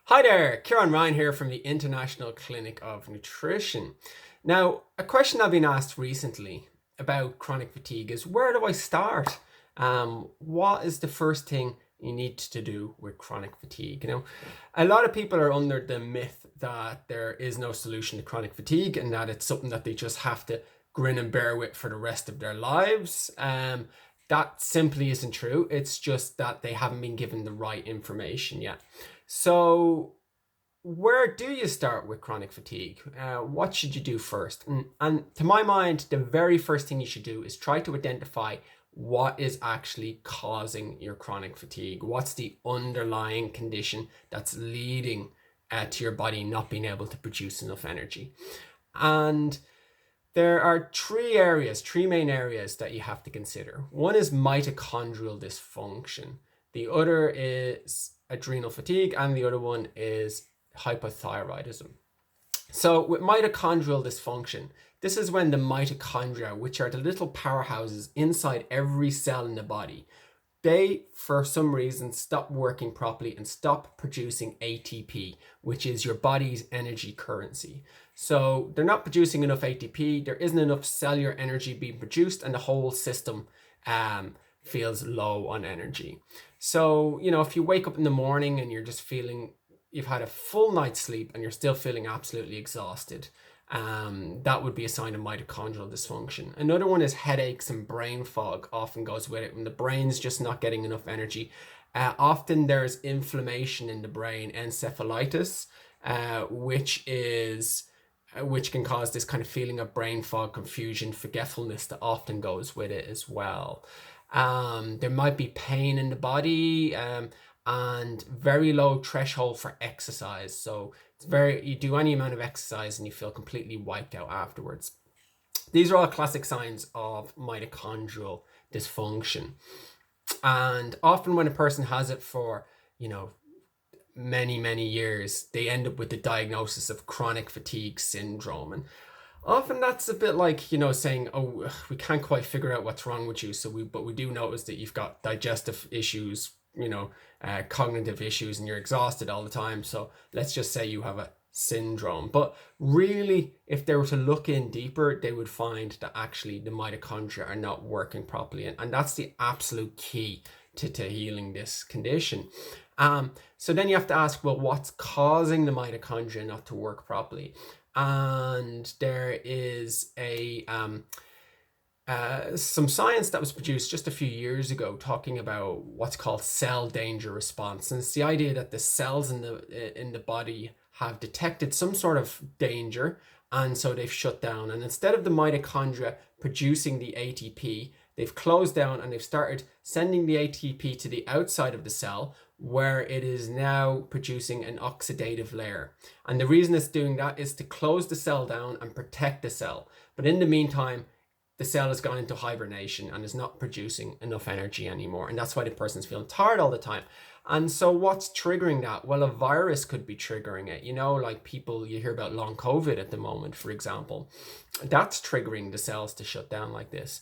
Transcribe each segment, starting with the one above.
Hi there, Kieran Ryan here from the International Clinic of Nutrition. Now, a question I've been asked recently about chronic fatigue is where do I start? What is the first thing you need to do with chronic fatigue? A lot of people are under the myth that there is no solution to chronic fatigue and that it's something that they just have to grin and bear with for the rest of their lives. That simply isn't true. It's just that they haven't been given the right information yet. So, where do you start with chronic fatigue? What should you do first? And to my mind, the very first thing you should do is try to identify what is actually causing your chronic fatigue. What's the underlying condition that's leading to your body not being able to produce enough energy? And there are three main areas that you have to consider. One is mitochondrial dysfunction. The other is adrenal fatigue, and the other one is hypothyroidism. So with mitochondrial dysfunction, this is when the mitochondria, which are the little powerhouses inside every cell in the body, they, for some reason, stop working properly and stop producing ATP, which is your body's energy currency. So they're not producing enough ATP, there isn't enough cellular energy being produced, and the whole system feels low on energy. So, if you wake up in the morning and you're just feeling you've had a full night's sleep and you're still feeling absolutely exhausted, that would be a sign of mitochondrial dysfunction. Another one is headaches and brain fog often goes with it when the brain's just not getting enough energy. Often there's inflammation in the brain, encephalitis, which can cause this kind of feeling of brain fog, confusion, forgetfulness that often goes with it as well. There might be pain in the body, and very low threshold for exercise. So you do any amount of exercise and you feel completely wiped out afterwards. These are all classic signs of mitochondrial dysfunction. And often when a person has it for, many, many years, they end up with the diagnosis of chronic fatigue syndrome. And often that's a bit like, saying, oh, we can't quite figure out what's wrong with you. But we do notice that you've got digestive issues, cognitive issues, and you're exhausted all the time. So let's just say you have a syndrome. But really, if they were to look in deeper, they would find that actually the mitochondria are not working properly. And that's the absolute key to healing this condition. So then you have to ask, well, what's causing the mitochondria not to work properly? And there is some science that was produced just a few years ago talking about what's called cell danger response. And it's the idea that the cells in the body have detected some sort of danger, and so they've shut down. And instead of the mitochondria producing the ATP, they've closed down and they've started sending the ATP to the outside of the cell, where it is now producing an oxidative layer. And the reason it's doing that is to close the cell down and protect the cell. But in the meantime, the cell has gone into hibernation and is not producing enough energy anymore. And that's why the person's feeling tired all the time. And so what's triggering that? Well, a virus could be triggering it. Like you hear about long COVID at the moment, for example. That's triggering the cells to shut down like this.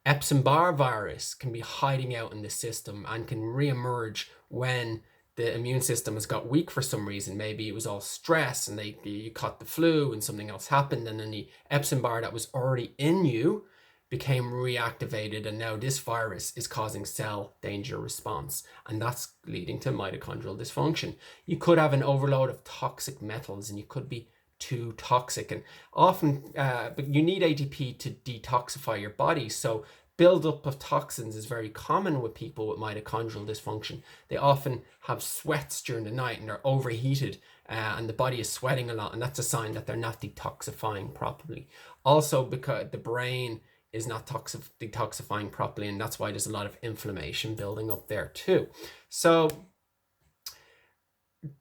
Epstein-Barr virus can be hiding out in the system and can reemerge when the immune system has got weak for some reason. Maybe it was all stress and you caught the flu and something else happened, and then the Epstein-Barr that was already in you became reactivated, and now this virus is causing cell danger response, and that's leading to mitochondrial dysfunction. You could have an overload of toxic metals and you could be too toxic, and often but you need ATP to detoxify your body. So buildup of toxins is very common with people with mitochondrial dysfunction. They often have sweats during the night and they're overheated, and the body is sweating a lot, and that's a sign that they're not detoxifying properly. Also, because the brain is not detoxifying properly, and that's why there's a lot of inflammation building up there too. So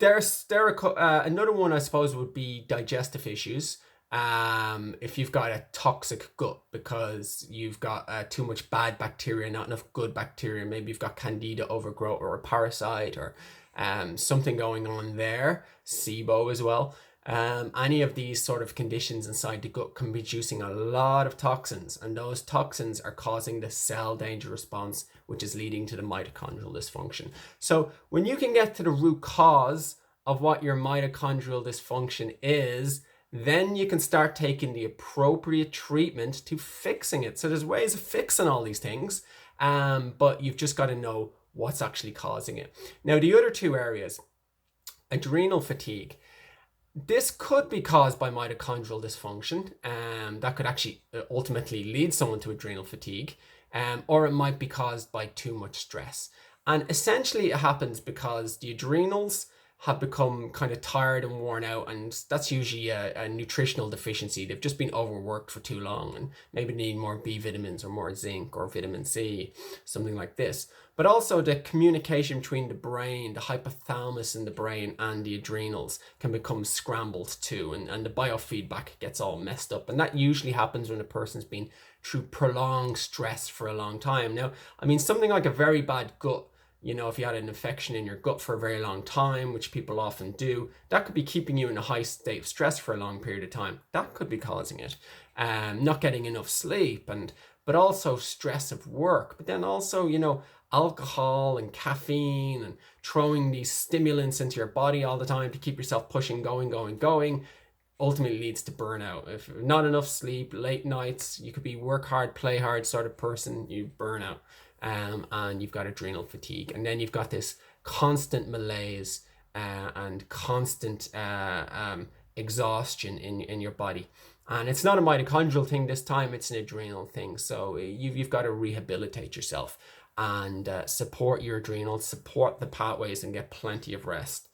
another one, I suppose, would be digestive issues. If you've got a toxic gut because you've got too much bad bacteria, not enough good bacteria, maybe you've got candida overgrowth or a parasite or something going on there, SIBO as well. Any of these sort of conditions inside the gut can be producing a lot of toxins, and those toxins are causing the cell danger response, which is leading to the mitochondrial dysfunction. So when you can get to the root cause of what your mitochondrial dysfunction is, then you can start taking the appropriate treatment to fixing it. So there's ways of fixing all these things, but you've just got to know what's actually causing it. Now, the other two areas, adrenal fatigue. This could be caused by mitochondrial dysfunction, that could actually ultimately lead someone to adrenal fatigue, or it might be caused by too much stress. And essentially it happens because the adrenals have become kind of tired and worn out, and that's usually a nutritional deficiency. They've just been overworked for too long and maybe need more B vitamins or more zinc or vitamin C, something like this. But also the communication between the brain, the hypothalamus in the brain, and the adrenals can become scrambled too, and the biofeedback gets all messed up. And that usually happens when a person's been through prolonged stress for a long time. Now, I mean, something like a very bad gut, if you had an infection in your gut for a very long time, which people often do, that could be keeping you in a high state of stress for a long period of time. That could be causing it. Not getting enough sleep, but also stress of work. But then also, alcohol and caffeine and throwing these stimulants into your body all the time to keep yourself pushing, going, ultimately leads to burnout. If not enough sleep, late nights, you could be work hard, play hard sort of person, you burn out. And you've got adrenal fatigue, and then you've got this constant malaise and constant exhaustion in your body. And it's not a mitochondrial thing this time, it's an adrenal thing. So you've got to rehabilitate yourself and support your adrenals, support the pathways, and get plenty of rest.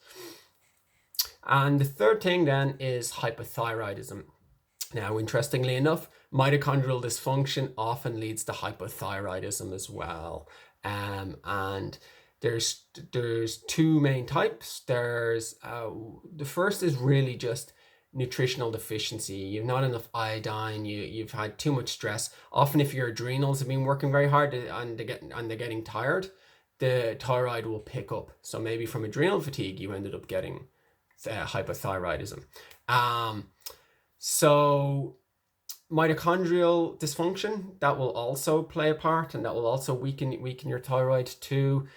And the third thing then is hypothyroidism. Now, interestingly enough, mitochondrial dysfunction often leads to hypothyroidism as well. And there's two main types. There's the first is really just nutritional deficiency. You've not enough iodine. You've had too much stress. Often, if your adrenals have been working very hard and they're getting tired, the thyroid will pick up. So maybe from adrenal fatigue, you ended up getting hypothyroidism. So mitochondrial dysfunction, that will also play a part, and that will also weaken your thyroid too.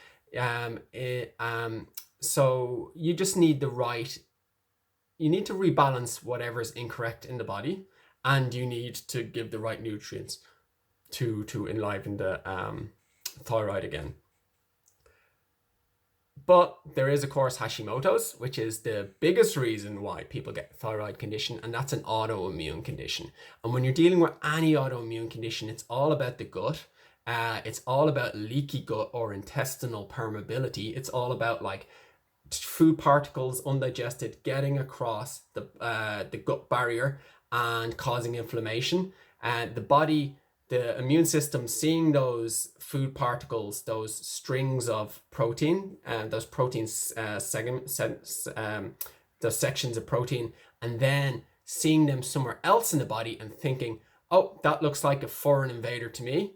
So you just need you need to rebalance whatever's incorrect in the body, and you need to give the right nutrients to enliven the thyroid again. But there is, of course, Hashimoto's, which is the biggest reason why people get a thyroid condition, and that's an autoimmune condition. And when you're dealing with any autoimmune condition, it's all about the gut. It's all about leaky gut or intestinal permeability. It's all about like food particles, undigested, getting across the gut barrier and causing inflammation. The immune system seeing those food particles, those strings of protein, and those proteins, those sections of protein, and then seeing them somewhere else in the body and thinking, oh, that looks like a foreign invader to me,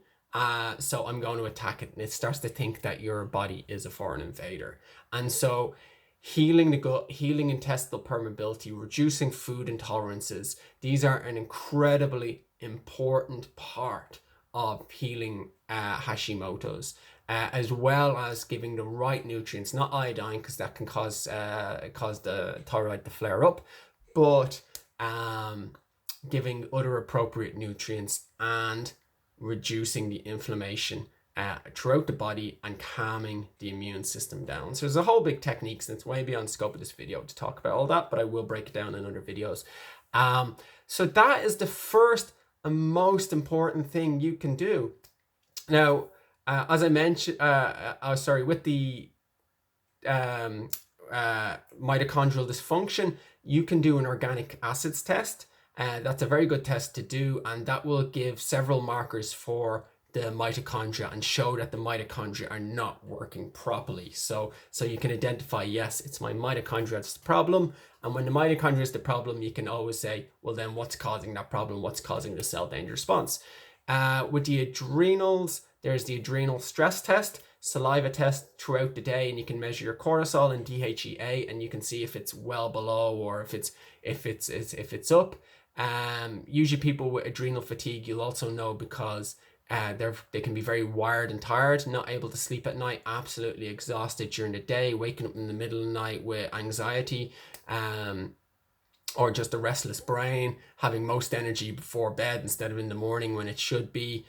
so I'm going to attack it. And it starts to think that your body is a foreign invader. And so healing the gut, healing intestinal permeability, reducing food intolerances, these are an incredibly important part of healing Hashimoto's, as well as giving the right nutrients, not iodine, because that can cause the thyroid to flare up, but giving other appropriate nutrients and reducing the inflammation throughout the body and calming the immune system down. So there's a whole big techniques, and it's way beyond the scope of this video to talk about all that, but I will break it down in other videos. So that is the first and most important thing you can do. Now, as I mentioned, with the mitochondrial dysfunction, you can do an organic acids test. That's a very good test to do, and that will give several markers for the mitochondria and show that the mitochondria are not working properly. So you can identify, yes, it's my mitochondria that's the problem. And when the mitochondria is the problem, you can always say, well, then what's causing that problem? What's causing the cell danger response? With the adrenals, there's the adrenal stress test. saliva test throughout the day, and you can measure your cortisol and DHEA, and you can see if it's well below or if it's up. Usually people with adrenal fatigue, you'll also know because they can be very wired and tired, not able to sleep at night, absolutely exhausted during the day, waking up in the middle of the night with anxiety, or just a restless brain, having most energy before bed instead of in the morning when it should be,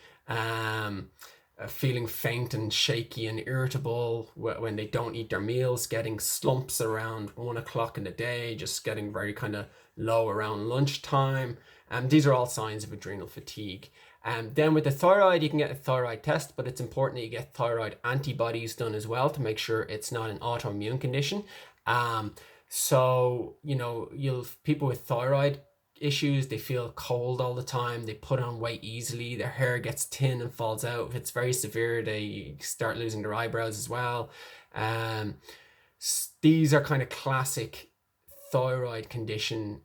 feeling faint and shaky and irritable when they don't eat their meals, getting slumps around 1 o'clock in the day, just getting very kind of low around lunchtime. These are all signs of adrenal fatigue. Then with the thyroid, you can get a thyroid test, but it's important that you get thyroid antibodies done as well to make sure it's not an autoimmune condition. So, people with thyroid issues, they feel cold all the time, they put on weight easily, their hair gets thin and falls out. If it's very severe, they start losing their eyebrows as well. These are kind of classic thyroid condition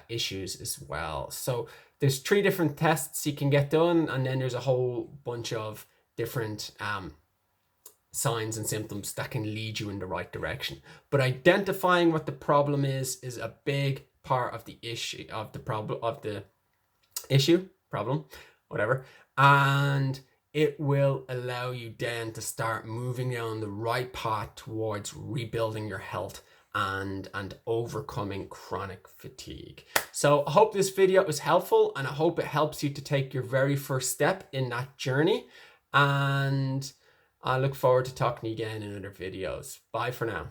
issues as well. So there's 3 different tests you can get done, and then there's a whole bunch of different signs and symptoms that can lead you in the right direction. But identifying what the problem is a big part of the issue, whatever. And it will allow you then to start moving down the right path towards rebuilding your health and overcoming chronic fatigue. So I hope this video was helpful, and I hope it helps you to take your very first step in that journey. And I look forward to talking to you again in other videos. Bye for now.